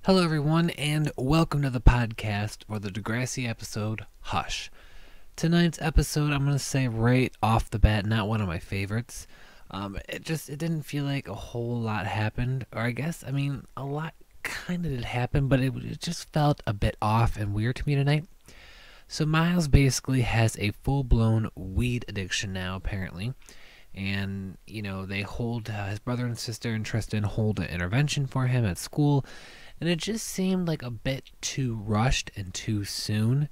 Hello, everyone, and welcome to the podcast for the Degrassi episode, Hush. Tonight's episode, I'm going to say right off the bat, not one of my favorites. It didn't feel like a whole lot happened, or a lot kind of did happen, but it just felt a bit off and weird to me tonight. So Miles basically has a full-blown weed addiction now, apparently. And, they hold his brother and sister and Tristan hold an intervention for him at school. And it just seemed like a bit too rushed and too soon.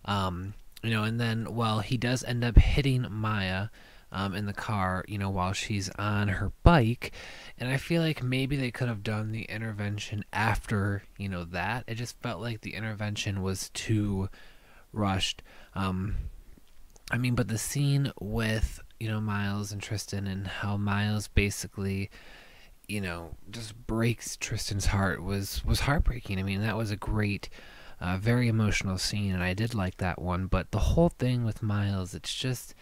And then, he does end up hitting Maya in the car, while she's on her bike. And I feel like maybe they could have done the intervention after, that. It just felt like the intervention was too rushed. But the scene with, Miles and Tristan and how Miles basically, just breaks Tristan's heart was heartbreaking. That was a great, very emotional scene, and I did like that one. But the whole thing with Miles, it's just,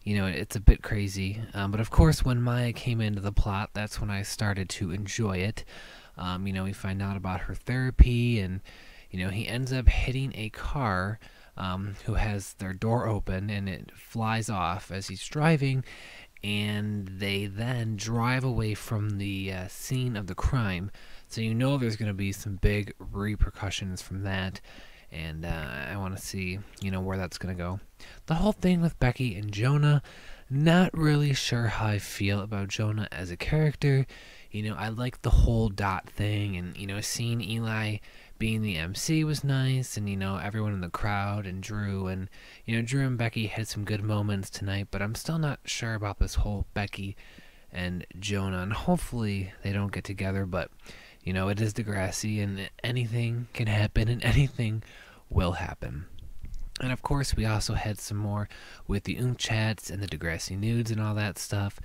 it's a bit crazy. But of course, when Maya came into the plot, that's when I started to enjoy it. We find out about her therapy, and, he ends up hitting a car who has their door open, and it flies off as he's driving, and they then drive away from the scene of the crime. So there's going to be some big repercussions from that, and I want to see, where that's going to go. The whole thing with Becky and Jonah, not really sure how I feel about Jonah as a character. I like the whole Dot thing, and, seeing Eli being the MC was nice, and, everyone in the crowd, and Drew, and, Drew and Becky had some good moments tonight, but I'm still not sure about this whole Becky and Jonah, and hopefully they don't get together, but, it is Degrassi, and anything can happen, and anything will happen. And of course, we also had some more with the chats and the Degrassi nudes and all that stuff.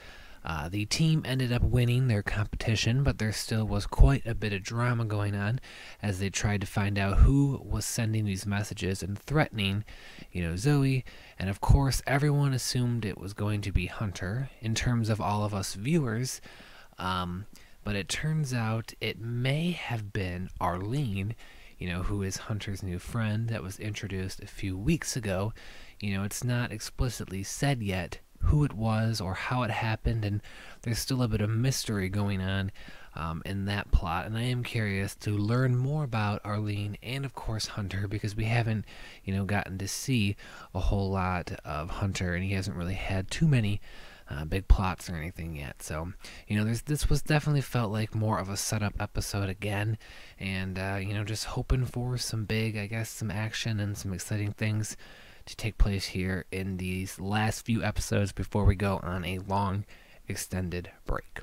The team ended up winning their competition, but there still was quite a bit of drama going on as they tried to find out who was sending these messages and threatening, Zoe. And of course, everyone assumed it was going to be Hunter in terms of all of us viewers. But it turns out it may have been Arlene, who is Hunter's new friend that was introduced a few weeks ago. It's not explicitly said yet who it was or how it happened, and there's still a bit of mystery going on in that plot, and I am curious to learn more about Arlene and of course Hunter, because we haven't gotten to see a whole lot of Hunter, and he hasn't really had too many big plots or anything yet. So this was definitely felt like more of a setup episode again, and just hoping for some big, some action and some exciting things to take place here in these last few episodes before we go on a long extended break.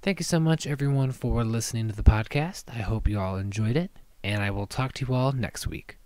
Thank you so much, everyone, for listening to the podcast. I hope you all enjoyed it, and I will talk to you all next week.